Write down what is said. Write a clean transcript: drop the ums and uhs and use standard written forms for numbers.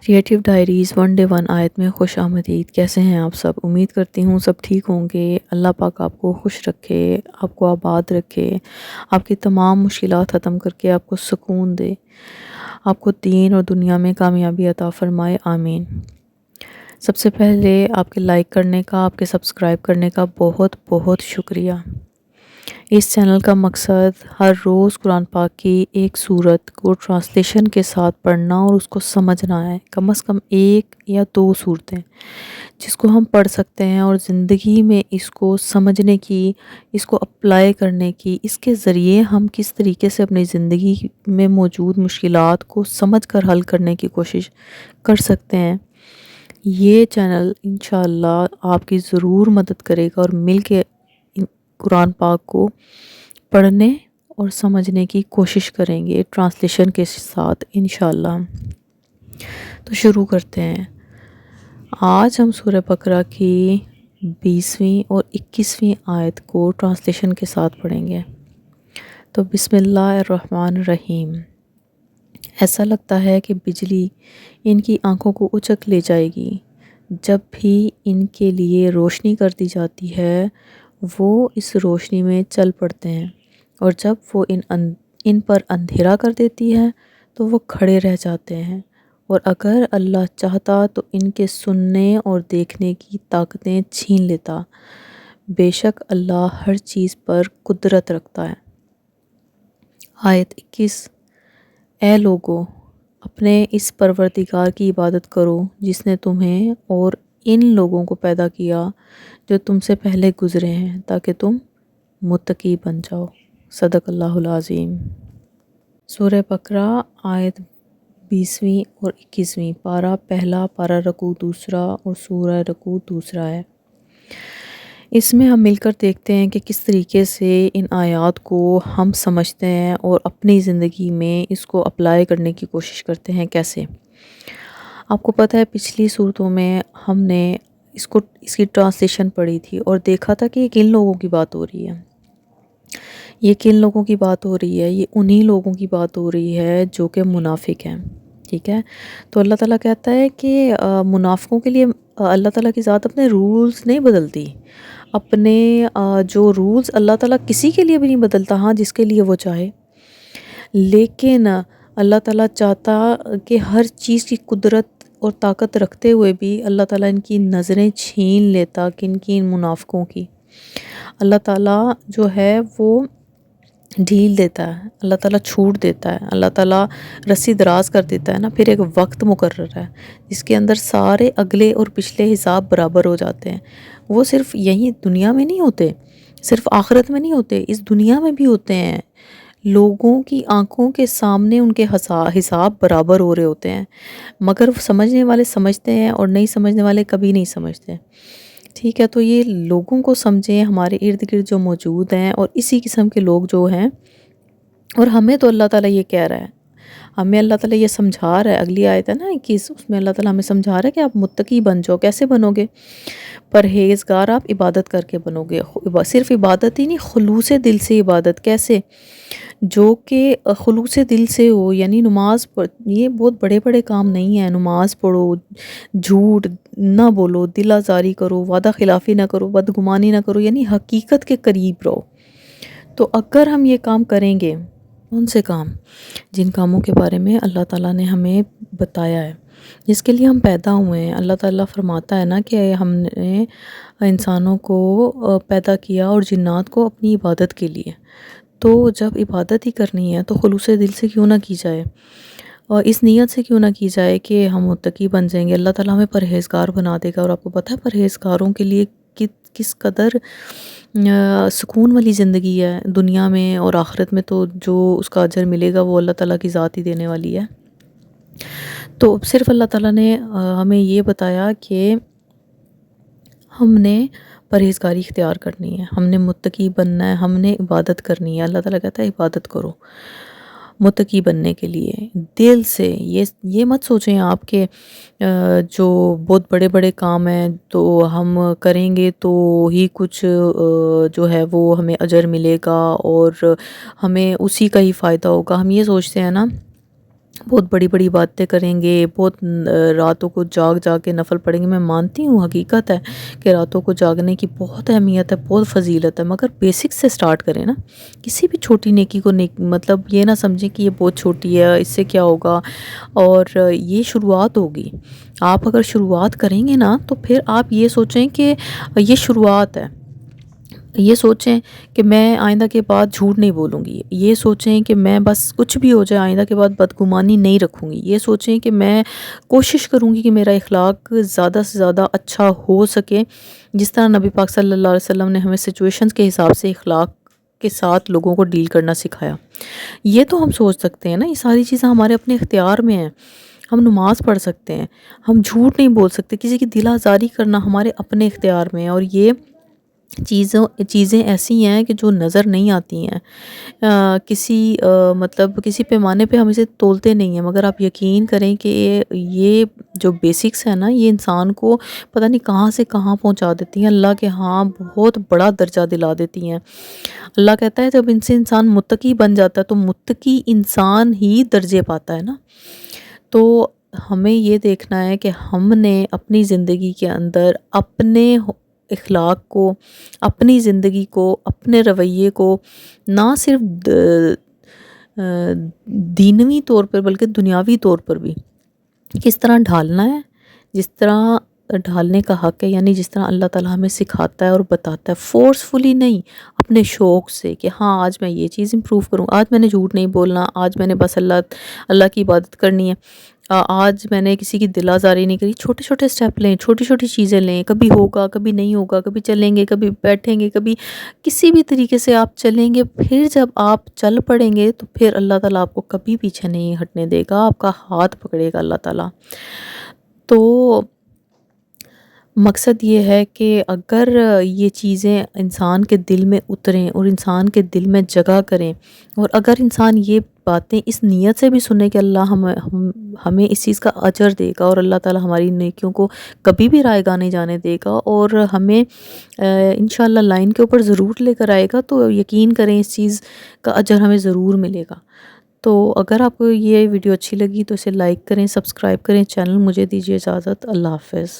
Creative diaries one day one آیت میں خوش آمدید۔ کیسے ہیں آپ سب؟ امید کرتی ہوں سب ٹھیک ہوں گے۔ اللہ پاک آپ کو خوش رکھے، آپ کو آباد رکھے، آپ کی تمام مشکلات ختم کر کے آپ کو سکون دے، آپ کو دین اور دنیا میں کامیابی عطا فرمائے، آمین۔ سب سے پہلے آپ کے لائک کرنے کا، آپ کے سبسکرائب کرنے کا بہت بہت شکریہ۔ اس چینل کا مقصد ہر روز قرآن پاک کی ایک سورت کو ٹرانسلیشن کے ساتھ پڑھنا اور اس کو سمجھنا ہے، کم از کم ایک یا دو صورتیں جس کو ہم پڑھ سکتے ہیں اور زندگی میں اس کو سمجھنے کی، اس کو اپلائی کرنے کی، اس کے ذریعے ہم کس طریقے سے اپنی زندگی میں موجود مشکلات کو سمجھ کر حل کرنے کی کوشش کر سکتے ہیں۔ یہ چینل انشاءاللہ آپ کی ضرور مدد کرے گا اور مل کے قرآن پاک کو پڑھنے اور سمجھنے کی کوشش کریں گے ٹرانسلیشن کے ساتھ انشاءاللہ۔ تو شروع کرتے ہیں۔ آج ہم سورہ بقرہ کی 20ویں اور 21ویں آیت کو ٹرانسلیشن کے ساتھ پڑھیں گے۔ تو بسم اللہ الرحمن الرحیم۔ ایسا لگتا ہے کہ بجلی ان کی آنکھوں کو اچک لے جائے گی، جب بھی ان کے لیے روشنی کر دی جاتی ہے وہ اس روشنی میں چل پڑتے ہیں، اور جب وہ ان پر اندھیرا کر دیتی ہے تو وہ کھڑے رہ جاتے ہیں، اور اگر اللہ چاہتا تو ان کے سننے اور دیکھنے کی طاقتیں چھین لیتا۔ بے شک اللہ ہر چیز پر قدرت رکھتا ہے۔ آیت 21۔ اے لوگو، اپنے اس پروردگار کی عبادت کرو جس نے تمہیں اور ان لوگوں کو پیدا کیا جو تم سے پہلے گزرے ہیں، تاکہ تم متقی بن جاؤ۔ صدق اللہ العظیم۔ سورہ بقرہ آیت 20ویں اور 21ویں، پارہ پہلا، پارہ رکوع دوسرا اور سورہ رکوع دوسرا ہے۔ اس میں ہم مل کر دیکھتے ہیں کہ کس طریقے سے ان آیات کو ہم سمجھتے ہیں اور اپنی زندگی میں اس کو اپلائی کرنے کی کوشش کرتے ہیں۔ کیسے؟ آپ کو پتہ ہے پچھلی صورتوں میں ہم نے اس کی ٹرانسلیشن پڑھی تھی اور دیکھا تھا کہ یہ کن لوگوں کی بات ہو رہی ہے۔ یہ کن لوگوں کی بات ہو رہی ہے؟ یہ انہی لوگوں کی بات ہو رہی ہے جو کہ منافق ہیں، ٹھیک ہے؟ تو اللہ تعالیٰ کہتا ہے کہ منافقوں کے لیے اللہ تعالیٰ کی ذات اپنے رولز نہیں بدلتی، اپنے جو رولز اللہ تعالیٰ کسی کے لیے بھی نہیں بدلتا، ہاں جس کے لیے وہ چاہے، لیکن اللہ تعالیٰ چاہتا کہ ہر چیز کی قدرت اور طاقت رکھتے ہوئے بھی اللہ تعالیٰ ان کی نظریں چھین لیتا، کن منافقوں کی۔ اللہ تعالیٰ جو ہے وہ ڈھیل دیتا ہے، اللہ تعالیٰ چھوٹ دیتا ہے، اللہ تعالیٰ رسی دراز کر دیتا ہے نا، پھر ایک وقت مقرر ہے جس کے اندر سارے اگلے اور پچھلے حساب برابر ہو جاتے ہیں۔ وہ صرف یہی دنیا میں نہیں ہوتے، صرف آخرت میں نہیں ہوتے، اس دنیا میں بھی ہوتے ہیں۔ لوگوں کی آنکھوں کے سامنے ان کے حساب برابر ہو رہے ہوتے ہیں، مگر سمجھنے والے سمجھتے ہیں اور نہیں سمجھنے والے کبھی نہیں سمجھتے، ٹھیک ہے؟ تو یہ لوگوں کو سمجھیں، ہمارے ارد گرد جو موجود ہیں اور اسی قسم کے لوگ جو ہیں، اور ہمیں تو اللہ تعالیٰ یہ کہہ رہا ہے، ہمیں اللہ تعالیٰ یہ سمجھا رہا ہے، اگلی آیت ہے نا 21، اس میں اللہ تعالیٰ ہمیں سمجھا رہا ہے کہ آپ متقی بن جاؤ۔ کیسے بنو گے؟ پرہیزگار آپ عبادت کر کے بنو گے، صرف عبادت ہی نہیں، خلوص دل سے عبادت۔ کیسے؟ جو کہ خلوص دل سے ہو، یعنی نماز یہ بہت بڑے بڑے کام نہیں ہیں، نماز پڑھو، جھوٹ نہ بولو، دل آزاری کرو، وعدہ خلافی نہ کرو، بدگمانی نہ کرو، یعنی حقیقت کے قریب رہو۔ تو اگر ہم یہ کام کریں گے، کون سے کام؟ جن کاموں کے بارے میں اللہ تعالیٰ نے ہمیں بتایا ہے، جس کے لیے ہم پیدا ہوئے ہیں۔ اللہ تعالیٰ فرماتا ہے نا کہ ہم نے انسانوں کو پیدا کیا اور جنات کو اپنی عبادت کے لیے، تو جب عبادت ہی کرنی ہے تو خلوص دل سے کیوں نہ کی جائے، اور اس نیت سے کیوں نہ کی جائے کہ ہم متقی بن جائیں گے، اللہ تعالیٰ ہمیں پرہیزگار بنا دے گا۔ اور آپ کو پتہ ہے پرہیزگاروں کے لیے کس قدر سکون والی زندگی ہے دنیا میں اور آخرت میں، تو جو اس کا اجر ملے گا وہ اللہ تعالیٰ کی ذات ہی دینے والی ہے۔ تو صرف اللہ تعالیٰ نے ہمیں یہ بتایا کہ ہم نے پرہیزگاری اختیار کرنی ہے، ہم نے متقی بننا ہے، ہم نے عبادت کرنی ہے۔ اللہ تعالیٰ کہتا ہے عبادت کرو متقی بننے کے لیے دل سے۔ یہ مت سوچیں آپ کہ جو بہت بڑے بڑے کام ہیں تو ہم کریں گے تو ہی کچھ جو ہے وہ ہمیں اجر ملے گا اور ہمیں اسی کا ہی فائدہ ہوگا۔ ہم یہ سوچتے ہیں نا بہت بڑی بڑی باتیں کریں گے، بہت راتوں کو جاگ جاگ کے نفل پڑھیں گے. میں مانتی ہوں، حقیقت ہے کہ راتوں کو جاگنے کی بہت اہمیت ہے، بہت فضیلت ہے، مگر بیسک سے سٹارٹ کریں نا. کسی بھی چھوٹی نیکی کو مطلب یہ نہ سمجھیں کہ یہ بہت چھوٹی ہے، اس سے کیا ہوگا. اور یہ شروعات ہوگی. آپ اگر شروعات کریں گے نا تو پھر آپ یہ سوچیں کہ یہ شروعات ہے. یہ سوچیں کہ میں آئندہ کے بعد جھوٹ نہیں بولوں گی. یہ سوچیں کہ میں بس کچھ بھی ہو جائے آئندہ کے بعد بدگمانی نہیں رکھوں گی. یہ سوچیں کہ میں کوشش کروں گی کہ میرا اخلاق زیادہ سے زیادہ اچھا ہو سکے، جس طرح نبی پاک صلی اللہ علیہ وسلم نے ہمیں سچویشنز کے حساب سے اخلاق کے ساتھ لوگوں کو ڈیل کرنا سکھایا. یہ تو ہم سوچ سکتے ہیں نا، یہ ساری چیزیں ہمارے اپنے اختیار میں ہیں. ہم نماز پڑھ سکتے ہیں، ہم جھوٹ نہیں بول سکتے، کسی کی دل آزاری کرنا ہمارے اپنے اختیار میں ہے. اور یہ چیزیں ایسی ہیں کہ جو نظر نہیں آتی ہیں، کسی مطلب کسی پیمانے پہ ہم اسے تولتے نہیں ہیں، مگر آپ یقین کریں کہ یہ جو بیسکس ہیں نا، یہ انسان کو پتہ نہیں کہاں سے کہاں پہنچا دیتی ہیں، اللہ کے ہاں بہت بڑا درجہ دلا دیتی ہیں. اللہ کہتا ہے جب ان سے انسان متقی بن جاتا ہے تو متقی انسان ہی درجے پاتا ہے نا. تو ہمیں یہ دیکھنا ہے کہ ہم نے اپنی زندگی کے اندر اپنے اخلاق کو، اپنی زندگی کو، اپنے رویے کو نہ صرف دینوی طور پر بلکہ دنیاوی طور پر بھی کس طرح ڈھالنا ہے، جس طرح ڈھالنے کا حق ہے. یعنی جس طرح اللہ تعالیٰ ہمیں سکھاتا ہے اور بتاتا ہے، فورسفلی نہیں، اپنے شوق سے کہ ہاں آج میں یہ چیز امپروو کروں، آج میں نے جھوٹ نہیں بولنا، آج میں نے بس اللہ کی عبادت کرنی ہے، آج میں نے کسی کی دل آزاری نہیں کری. چھوٹے چھوٹے سٹیپ لیں، چھوٹی چھوٹی چیزیں لیں. کبھی ہوگا، کبھی نہیں ہوگا، کبھی چلیں گے، کبھی بیٹھیں گے، کبھی کسی بھی طریقے سے آپ چلیں گے. پھر جب آپ چل پڑیں گے تو پھر اللہ تعالیٰ آپ کو کبھی پیچھے نہیں ہٹنے دے گا، آپ کا ہاتھ پکڑے گا اللہ تعالیٰ. تو مقصد یہ ہے کہ اگر یہ چیزیں انسان کے دل میں اتریں اور انسان کے دل میں جگہ کریں، اور اگر انسان یہ باتیں اس نیت سے بھی سنے کہ اللہ ہمیں اس چیز کا اجر دے گا اور اللہ تعالیٰ ہماری نیکیوں کو کبھی بھی رائیگاں نہیں جانے دے گا اور ہمیں انشاءاللہ لائن کے اوپر ضرور لے کر آئے گا، تو یقین کریں اس چیز کا اجر ہمیں ضرور ملے گا. تو اگر آپ کو یہ ویڈیو اچھی لگی تو اسے لائک کریں، سبسکرائب کریں چینل. مجھے دیجیے اجازت. اللہ حافظ.